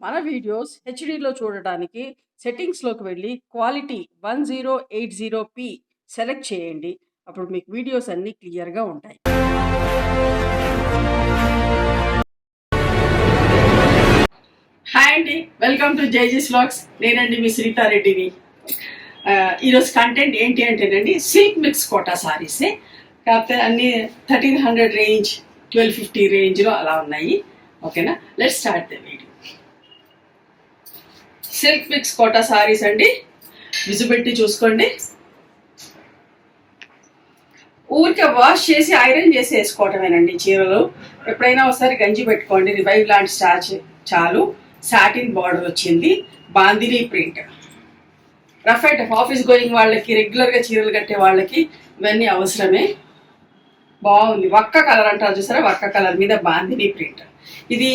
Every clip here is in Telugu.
మన వీడియోస్ హెచ్డీలో చూడడానికి సెట్టింగ్స్లోకి వెళ్ళి క్వాలిటీ 1080p సెలెక్ట్ చేయండి. అప్పుడు మీకు వీడియోస్ అన్నీ క్లియర్గా ఉంటాయి. హాయ్ అండి, వెల్కమ్ టు జైజీస్ వ్లాగ్స్. నేనండి మీ సునీత రెడ్డిని. ఈరోజు కంటెంట్ ఏంటి అంటేనండి, సిల్క్ మిక్స్ కోటా సారీసే, కాకపోతే అన్ని 1300 రేంజ్, 1250 రేంజ్లో అలా ఉన్నాయి. ఓకేనా, let's start the video. Silk mix Kota saris అండి, విజిబిలిటీ చూసుకోండి. ఊరికే వాష్ చేసి ఐరన్ చేసి వేసుకోవటమేనండి చీరలు. ఎప్పుడైనా ఒకసారి గంజి పెట్టుకోండి. రివైవ్ లాంటి స్టార్చ్ చాలు. సాటిన్ బార్డర్ వచ్చింది, bandhani print. Rough and office going వాళ్ళకి, రెగ్యులర్గా చీరలు కట్టే వాళ్ళకి ఇవన్నీ అవసరమే. బాగుంది, వక్క కలర్ అంటారు చూసారా, వక్క కలర్ మీద బాందినీ ప్రింట్. ఇది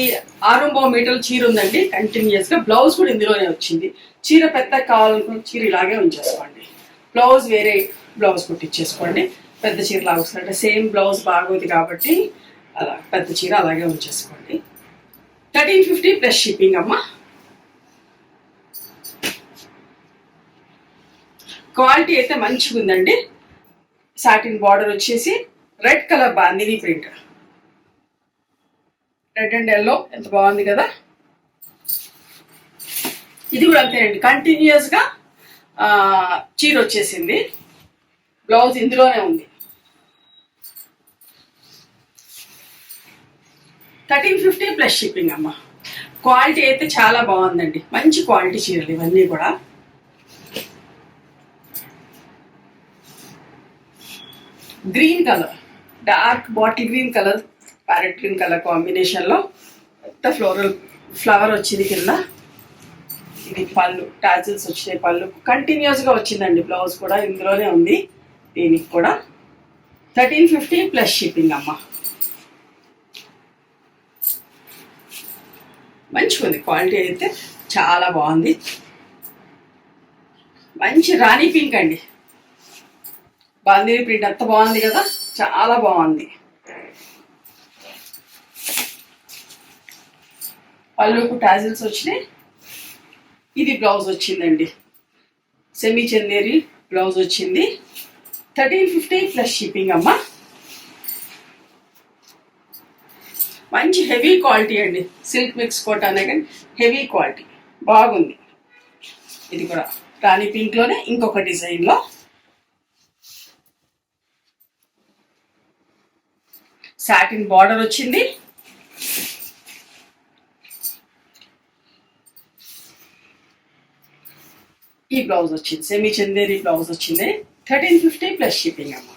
6 మీటర్ల చీర ఉందండి కంటిన్యూస్గా. బ్లౌజ్ కూడా ఇందులోనే వచ్చింది. చీర పెద్ద కావాలనుకున్న చీర ఇలాగే ఉంచేసుకోండి. బ్లౌజ్ వేరే బ్లౌజ్ కుట్టించేసుకోండి. పెద్ద చీర లాగా వస్తుందంటే సేమ్ బ్లౌజ్ బాగోదు కాబట్టి అలా పెద్ద చీర అలాగే ఉంచేసుకోండి. 1350 ప్లస్ షిప్పింగ్ అమ్మ. క్వాలిటీ అయితే మంచిగా ఉందండి. సాటిన్ బార్డర్ వచ్చేసి red colour bandhani print. Red and yellow ఎంత బాగుంది కదా. ఇది కూడా అంతేనండి, కంటిన్యూస్గా చీర వచ్చేసింది. బ్లౌజ్ ఇందులోనే ఉంది. 1350 ప్లస్ షిప్పింగ్ అమ్మ. క్వాలిటీ అయితే చాలా బాగుందండి, మంచి క్వాలిటీ చీరలు ఇవన్నీ కూడా. Green colour, dark bottle green colour, parrot green colour కాంబినేషన్లో పెద్ద ఫ్లవర్ వచ్చింది కింద. ఇది పళ్ళు, టాజిల్స్ వచ్చినాయి. పళ్ళు కంటిన్యూస్గా వచ్చిందండి. బ్లౌజ్ కూడా ఇందులోనే ఉంది. దీనికి కూడా 1350 ప్లస్ షిప్పింగ్ అమ్మ. మంచిగా ఉంది, క్వాలిటీ అయితే చాలా బాగుంది. మంచి రాణి పింక్ అండి, బాందినీ ప్రింట్ అంత బాగుంది కదా, చాలా బాగుంది. పళ్ళుకు టాజిల్స్ వచ్చినాయి. ఇది బ్లౌజ్ వచ్చిందండి, సెమీ చందేరి బ్లౌజ్ వచ్చింది. 1350 ప్లస్ షిప్పింగ్ అమ్మ. మంచి హెవీ క్వాలిటీ అండి, సిల్క్ మిక్స్ కోటానే కానీ హెవీ క్వాలిటీ బాగుంది. ఇది కూడా రాణి పింక్లోనే ఇంకొక డిజైన్లో. సాటిన్ బార్డర్ వచ్చింది. ఈ బ్లౌజ్ వచ్చింది, సెమీ చందేరి బ్లౌజ్ వచ్చింది. 1350 ప్లస్ షిప్పింగ్ అమ్మ.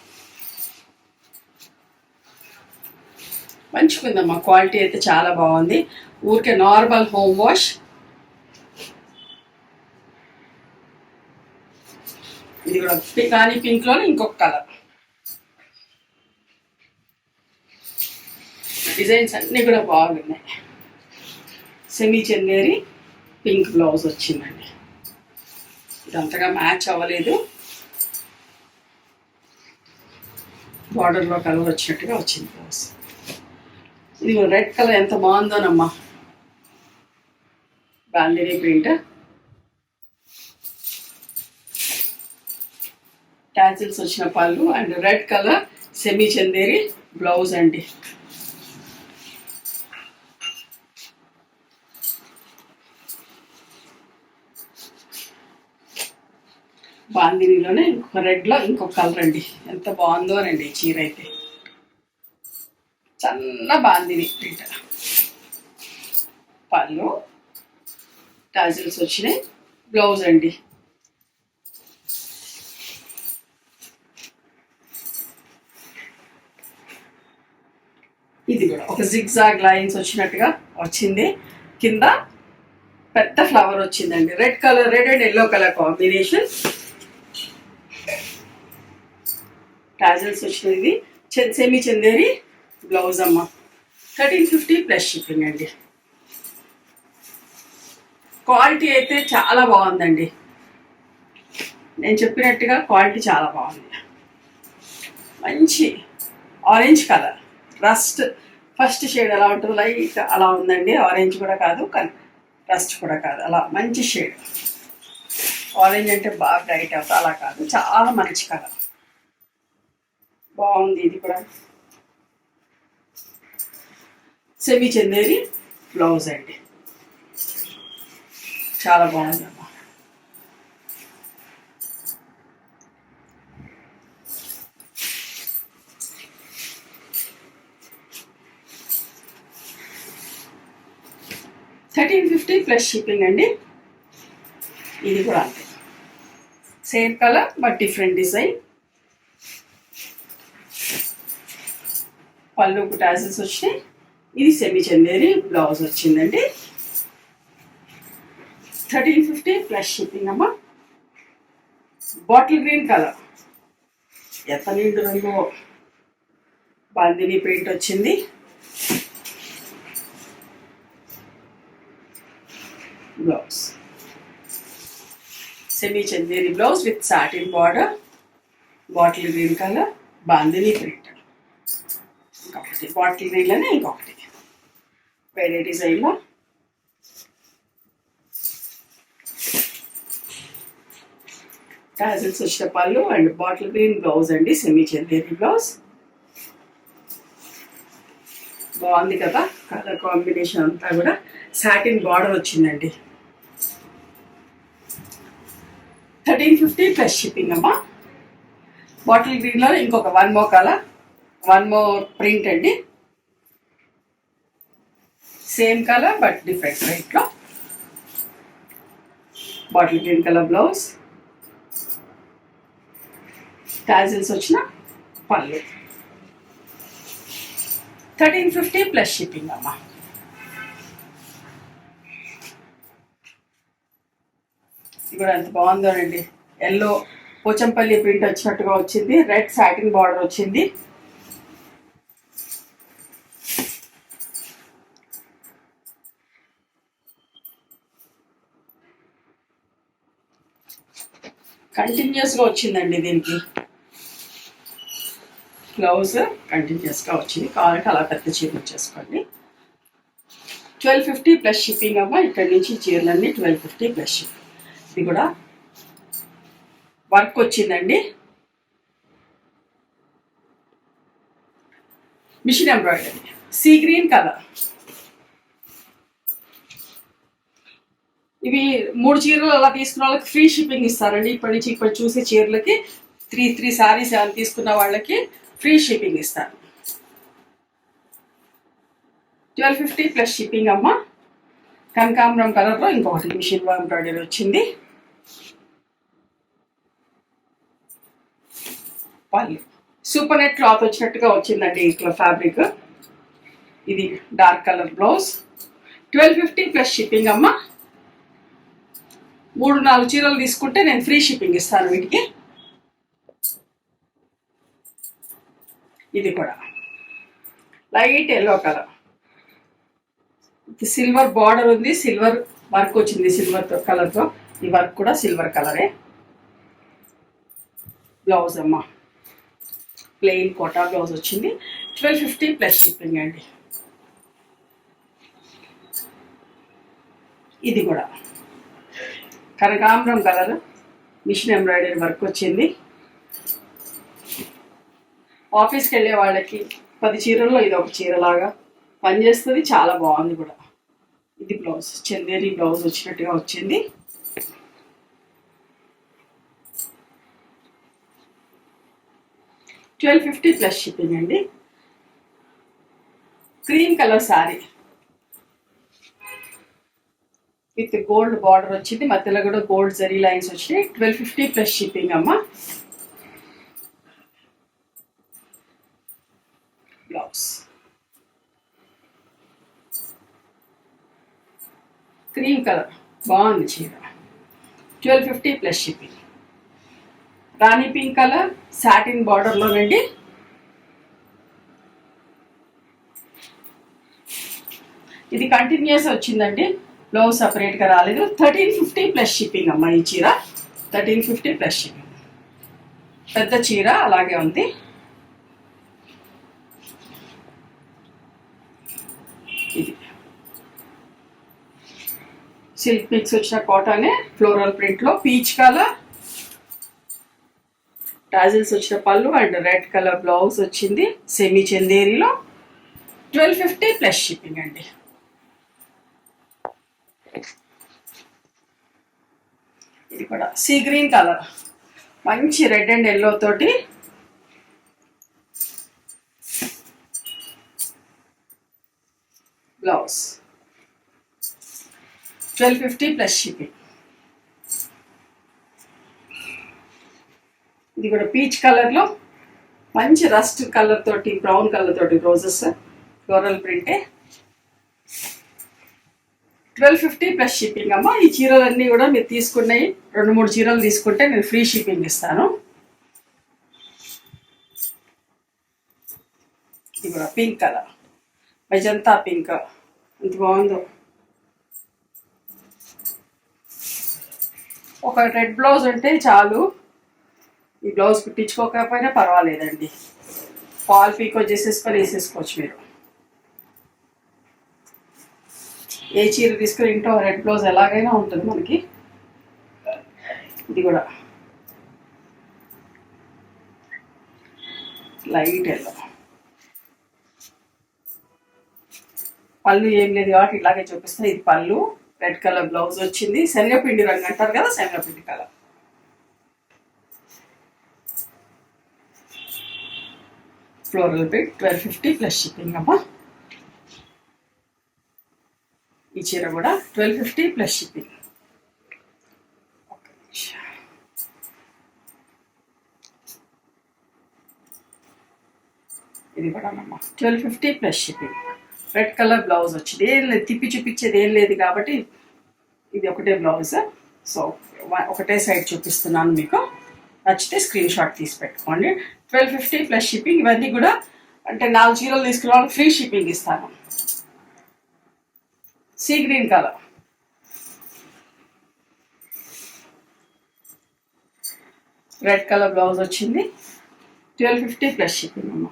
మంచిగుందమ్మా, క్వాలిటీ అయితే చాలా బాగుంది. ఊరికే నార్మల్ హోమ్ వాష్. ఇది కూడా రాణి పింక్లోనే ఇంకొక కలర్. డిజైన్స్ అన్నీ కూడా బాగున్నాయి. సెమీ చందేరి పింక్ బ్లౌజ్ వచ్చిందండి. ఇదంతగా మ్యాచ్ అవ్వలేదు, బార్డర్లో కలర్ వచ్చినట్టుగా వచ్చింది బ్లౌజ్. ఇది రెడ్ కలర్ ఎంత బాగుందోనమ్మా, బాందినీ ప్రింట్. టాజిల్స్ వచ్చిన పళ్ళు and red colour semi Chanderi blouse అండి. బాందినీలోనే ఇంకొక రెడ్లో ఇంకొక కలర్ అండి, ఎంత బాగుందో అండి ఈ చీర అయితే. చల్ల బాందిని ప్రింట్. పళ్ళు టాజిల్స్ వచ్చినాయి, బ్లౌజ్ అండి. ఇది కూడా ఒక జిగ్జాగ్ లైన్స్ వచ్చినట్టుగా వచ్చింది. కింద పెద్ద ఫ్లవర్ వచ్చిందండి, red colour, red and yellow colour combination. Tassels వచ్చినది, సెమీ చందేరి బ్లౌజ్ అమ్మ. 1350 ప్లస్ షిప్పింగ్ అండి. క్వాలిటీ అయితే చాలా బాగుందండి, నేను చెప్పినట్టుగా క్వాలిటీ చాలా బాగుంది. మంచి orange colour, rust first shade ఎలా ఉంటుందో లైట్ అలా ఉందండి. ఆరెంజ్ కూడా కాదు, కానీ రస్ట్ కూడా కాదు, అలా మంచి షేడ్. ఆరెంజ్ అంటే బాగా బ్రైట్ అవుతుంది, అలా కాదు, చాలా మంచి కలర్. బాగుంది. ఇది కూడా సెమీ చందేరి బ్లౌజ్ అండి, చాలా బాగుందమ్మా. $1350 ప్లస్ షిప్పింగ్ అండి. ఇది కూడా అంతే, same colour but different design. పళ్ళుకు టాజిల్స్ వచ్చినాయి. ఇది సెమీ చందేరి బ్లౌజ్ వచ్చిందండి. 1350 ప్లస్ షిప్పింగ్ అమ్మా. బాటిల్ గ్రీన్ కలర్, ఎంత నిండు రంగు, బాందిని ప్రింట్ వచ్చింది. Blouse semi Chanderi blouse with satin border, bottle green colour, bandhani print. ఇంకొకటి బాటిల్ గ్రీన్లోనే ఇంకొకటి వేరే డిజైన్లో. టాజిల్స్ వచ్చిన పళ్ళు అండ్ బాటిల్ గ్రీన్ బ్లౌజ్ అండి, సెమీ చందేరి బ్లౌజ్. బాగుంది కదా కలర్ కాంబినేషన్ అంతా కూడా. సాటిన్ బార్డర్ వచ్చిందండి. 1350 ప్లస్ షిప్పింగ్ అమ్మా. బాటిల్ గ్రీన్లో ఇంకొక one more colour, one more print అండి. సేమ్ కలర్ బట్ డిఫరెంట్ రేట్లో. Bottle green colour blouse, tassels వచ్చిన పళ్ళు. 1350 ప్లస్ షిప్పింగ్ అమ్మా. ఇది కూడా ఎంత బాగుందో అండి. ఎల్లో పోచంపల్లి ప్రింట్ వచ్చినట్టుగా వచ్చింది, రెడ్ సాటిన్ బార్డర్ వచ్చింది. కంటిన్యూస్గా వచ్చిందండి దీనికి. బ్లౌజ్ కంటిన్యూస్గా వచ్చింది, కావాలంటే అలా పెద్ద చీరలు చేసుకోండి. 1250 ప్లస్ షిప్పింగ్ అమ్మా. ఇక్కడి నుంచి చీరలన్నీ 1250 ప్లస్ షిప్పింగ్. ఇది కూడా వర్క్ వచ్చిందండి, machine embroidery, sea green colour. ఇవి 3 చీరలు అలా తీసుకున్న వాళ్ళకి ఫ్రీ షిప్పింగ్ ఇస్తారండి. ఇప్పటి నుంచి ఇప్పుడు చూసే చీరలకి 3 సారీస్ అలా తీసుకున్న వాళ్ళకి ఫ్రీ షిప్పింగ్ ఇస్తారు. 1250 ప్లస్ షిప్పింగ్ అమ్మ. కనకాంబరం కలర్లో ఇంకొకటి మిషన్ ఎంబ్రాయిడరీ వచ్చింది. పళ్ళు సూపర్ నెట్ క్లాత్ వచ్చినట్టుగా వచ్చిందండి ఇట్లా ఫ్యాబ్రిక్. ఇది dark colour blouse. 1250 plus shipping అమ్మ. 3-4 చీరలు తీసుకుంటే నేను ఫ్రీ షిప్పింగ్ ఇస్తాను వీటికి. ఇది కూడా light yellow colour, silver border ఉంది, సిల్వర్ వర్క్ వచ్చింది సిల్వర్ కలర్తో. ఈ వర్క్ కూడా సిల్వర్ కలరే. బ్లౌజ్ అమ్మ ప్లెయిన్ కోటా బ్లౌజ్ వచ్చింది. 1250 ప్లస్ షిప్పింగ్ అండి. ఇది కూడా కనకాంబరం కలర్, మిషన్ ఎంబ్రాయిడరీ వర్క్ వచ్చింది. ఆఫీస్కి వెళ్ళే వాళ్ళకి 10 చీరల్లో ఇది ఒక చీరలాగా పనిచేస్తుంది, చాలా బాగుంది కూడా. ఇది బ్లౌజ్ చందేరి బ్లౌజ్ వచ్చినట్టుగా వచ్చింది. $1250 ప్లస్ షిప్పింగ్ అండి. Cream colour sari with gold border వచ్చింది, మధ్యలో కూడా గోల్డ్ జరీ లైన్స్ వచ్చినాయి. 1250 ప్లస్ షిప్పింగ్ అమ్మ. బ్లౌజ్ క్రీమ్ కలర్ బాగుంది చీర. 1250 ప్లస్ షిప్పింగ్. రాణి పింక్ కలర్ సాటిన్ బార్డర్లోనండి. ఇది కంటిన్యూస్ వచ్చిందండి, బ్లౌజ్ సపరేట్గా రాలేదు. 1350 ప్లస్ షిప్పింగ్ అమ్మ. ఈ చీర 1350 ప్లస్ షిప్పింగ్. పెద్ద చీర అలాగే ఉంది. ఇది సిల్క్ మిక్స్ వచ్చిన కాటనే ఫ్లోరల్ ప్రింట్లో పీచ్ కలర్ టాజిల్స్ వచ్చిన పళ్ళు అండ్ రెడ్ కలర్ బ్లౌజ్ వచ్చింది సెమీ చందేరిలో 1250 ప్లస్ షిప్పింగ్ అండి. ఇది కూడా సీ గ్రీన్ కలర్ మంచి రెడ్ అండ్ ఎల్లో తోటి బ్లౌజ్ 1250 ప్లస్ షిప్పింగ్. ఇది కూడా పీచ్ కలర్లో మంచి రస్ట్ కలర్ తోటి బ్రౌన్ కలర్ తోటి రోజెస్ ఫ్లోరల్ ప్రింటే 1250 ప్లస్ షిప్పింగ్ అమ్మ. ఈ చీరలన్నీ కూడా మీరు తీసుకున్నాయి 2-3 చీరలు తీసుకుంటే నేను ఫ్రీ షిప్పింగ్ ఇస్తాను. ఇది కూడా పింక్ కలర్ మెజంతా పింక్ ఎంత బాగుందో. ఒక రెడ్ బ్లౌజ్ ఉంటే చాలు, ఈ బ్లౌజ్ కుట్టించుకోకపోయినా పర్వాలేదండి. ఫాల్ పీకో చేసేసుకొని వేసేసుకోవచ్చు మీరు. ఏ చీర తీసుకుని ఇంట్లో రెడ్ బ్లౌజ్ ఎలాగైనా ఉంటుంది మనకి. ఇది కూడా లైట్ ఎల్లో పళ్ళు ఏం లేదు కాబట్టి ఇలాగే చూపిస్తాను. ఇది పళ్ళు రెడ్ కలర్ బ్లౌజ్ వచ్చింది. శనగపిండి రంగు అంటారు కదా, శనగపిండి colour. Floral print 1250 plus shipping అమ్మా. ఈ చీర కూడా 1250 ప్లస్ షిప్పింగ్. ఇది కూడా అమ్మా 1250 plus shipping. Red colour blouse వచ్చింది. ఏం లేదు, తిప్పి చూపించేది ఏం లేదు కాబట్టి ఇది ఒకటే బ్లౌజ్. సో ఒకటే సైడ్ చూపిస్తున్నాను మీకు. నచ్చితే స్క్రీన్ షాట్ తీసి పెట్టుకోండి. 1250 ప్లస్ షిప్పింగ్. ఇవన్నీ కూడా అంటే 4 చీరలు తీసుకున్న వాళ్ళకి ఫ్రీ షిప్పింగ్ ఇస్తాను. See green colour red colour blouse వచ్చింది 1250 ప్లస్ షిప్పింగ్ అమ్మ.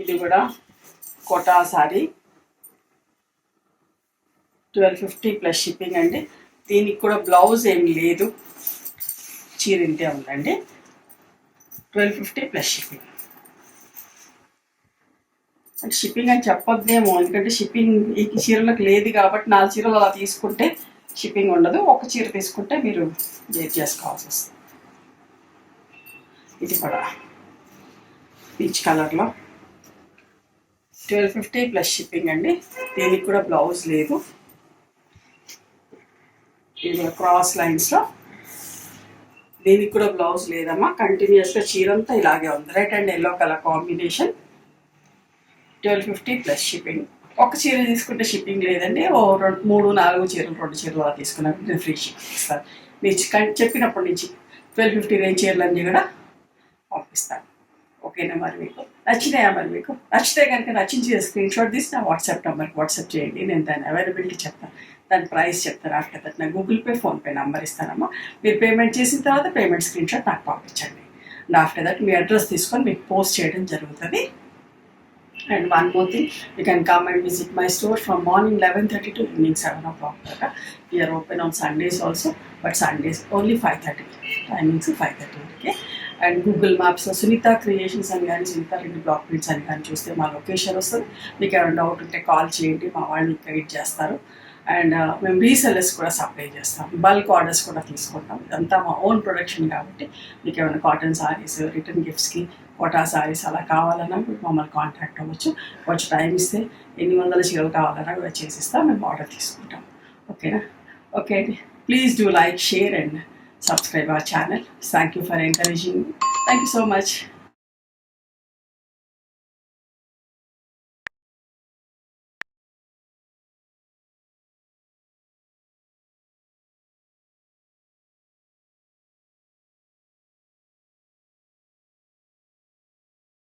ఇది కూడా కోటా సారీ 1250 ప్లస్ షిప్పింగ్ అండి. దీనికి కూడా బ్లౌజ్ ఏమి లేదు, చీర ఇంతే ఉందండి. 1250 ప్లస్ షిప్పింగ్. అంటే షిప్పింగ్ అని చెప్పొద్దేమో, ఎందుకంటే షిప్పింగ్ ఈ చీరలకు లేదు కాబట్టి 4 చీరలు అలా తీసుకుంటే షిప్పింగ్ ఉండదు. ఒక చీర తీసుకుంటే మీరు వెయిట్ చేసుకోవాల్సి వస్తుంది. ఇది కూడా పీచ్ కలర్లో 1250 ప్లస్ షిప్పింగ్ అండి. దీనికి కూడా బ్లౌజ్ లేదు. ఇది కూడా క్రాస్ లైన్స్లో, దీనికి కూడా బ్లౌజ్ లేదమ్మా. కంటిన్యూస్గా చీరంతా ఇలాగే ఉంది. Red and yellow colour combination 1250 plus shipping. ఒక చీర తీసుకుంటే షిప్పింగ్ లేదండి. 3-4 చీరలు 2 చీరలు అలా తీసుకున్నప్పుడు నేను ఫ్రీ షిప్పింగ్ ఇస్తాను. మీరు చెప్పినప్పటి నుంచి 1250 రేంజ్ చీరలన్నీ కూడా పంపిస్తాను. ఓకేనా? మరి మీకు నచ్చినాయా? మరి మీకు నచ్చితే కనుక నచ్చిన స్క్రీన్ షాట్ తీసి నా వాట్సాప్ నెంబర్కి వాట్సాప్ చేయండి. నేను దాని అవైలబిలిటీ చెప్తాను, దాని ప్రైస్ చెప్తాను. ఆఫ్టర్ దట్ నా గూగుల్ పే, ఫోన్పే నెంబర్ ఇస్తానమ్మా. మీరు పేమెంట్ చేసిన తర్వాత పేమెంట్ స్క్రీన్ షాట్ నాకు పంపించండి. And after that me address తీసుకొని మీకు పోస్ట్ చేయడం జరుగుతుంది. And one more thing, you can come and visit my store from morning 11:30 to evening 7 o'clock. We are open on Sundays also, but Sundays only 5:30. Timings 5:30. Okay. And Google Maps లో Sunitha Creations అని కానీ Sunitha Reddy బ్లాక్ ప్రింట్స్ అని కానీ చూస్తే మా లొకేషన్ వస్తుంది. మీకు ఏమైనా డౌట్ ఉంటే కాల్ చేయండి, మా వాళ్ళు గైడ్ చేస్తారు. అండ్ మేము రీసెల్లర్స్ కూడా సప్లై చేస్తాం, బల్క్ ఆర్డర్స్ కూడా తీసుకుంటాం. ఇదంతా మా ఓన్ ప్రొడక్షన్ కాబట్టి మీకు ఏమైనా కాటన్ సారీస్, రిటర్న్ గిఫ్ట్స్కి కోటా సారీస్ అలా కావాలన్నా మీరు మమ్మల్ని కాంటాక్ట్ అవ్వచ్చు. కొంచెం టైం ఇస్తే ఎన్ని వందల చీరలు కావాలన్నా కూడా చేసిస్తాం, మేము ఆర్డర్ తీసుకుంటాం. ఓకేనా? ఓకే అండి, please do like, share and subscribe our channel. Thank you for encouraging me. Thank you so much.